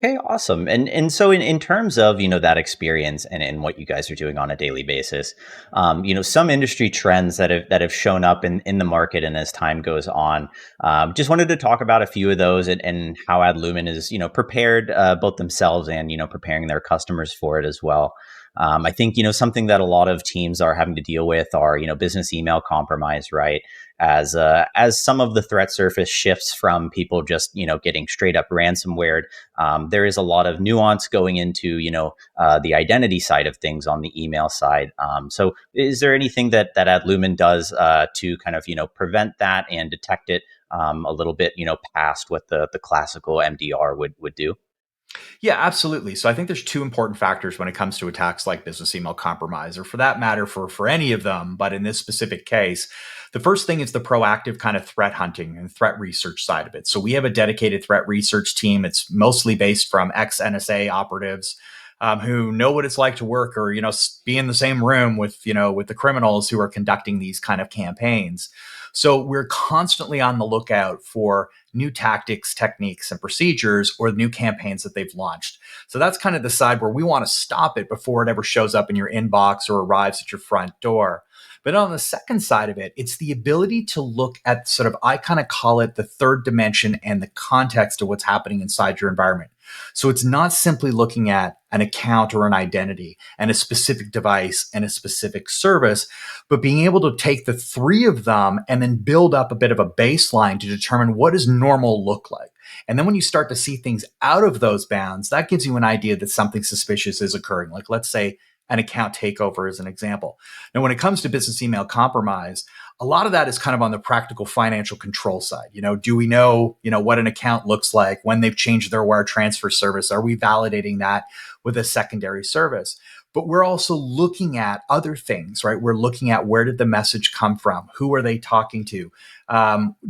Okay, awesome. And so in terms of that experience and what you guys are doing on a daily basis, some industry trends that have shown up in the market and as time goes on. Just wanted to talk about a few of those and how Adlumin is prepared both themselves and preparing their customers for it as well. I think something that a lot of teams are having to deal with are business email compromise, right? As some of the threat surface shifts from people just getting straight up ransomware, there is a lot of nuance going into the identity side of things on the email side. So is there anything that Adlumin does to kind of prevent that and detect it a little bit past what the classical MDR would do? Yeah, absolutely. So I think there's two important factors when it comes to attacks like business email compromise, or for that matter, for any of them. But in this specific case, the first thing is the proactive kind of threat hunting and threat research side of it. So we have a dedicated threat research team. It's mostly based from ex NSA operatives. Who know what it's like to work or be in the same room with with the criminals who are conducting these kind of campaigns. So we're constantly on the lookout for new tactics, techniques, and procedures or new campaigns that they've launched. So that's kind of the side where we want to stop it before it ever shows up in your inbox or arrives at your front door. But on the second side of it, it's the ability to look at sort of, I kind of call it the third dimension and the context of what's happening inside your environment. So it's not simply looking at an account or an identity and a specific device and a specific service, but being able to take the three of them and then build up a bit of a baseline to determine what does normal look like. And then when you start to see things out of those bounds, that gives you an idea that something suspicious is occurring. Like, let's say an account takeover as an example. Now, when it comes to business email compromise, a lot of that is kind of on the practical financial control side. Do we know, what an account looks like when they've changed their wire transfer service? Are we validating that with a secondary service? But we're also looking at other things, right? We're looking at where did the message come from? Who are they talking to?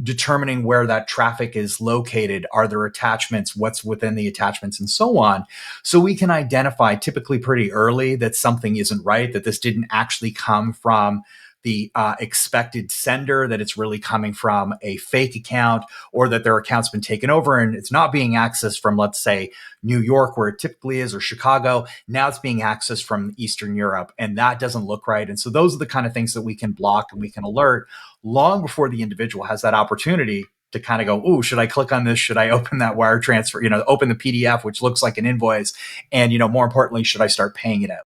Determining where that traffic is located. Are there attachments? What's within the attachments and so on. So we can identify typically pretty early that something isn't right, that this didn't actually come from the expected sender, that it's really coming from a fake account, or that their account's been taken over and it's not being accessed from, let's say, New York, where it typically is, or Chicago. Now it's being accessed from Eastern Europe, and that doesn't look right. And so those are the kind of things that we can block and we can alert long before the individual has that opportunity to kind of go, oh, should I click on this? Should I open that wire transfer, open the PDF, which looks like an invoice? And, more importantly, should I start paying it out?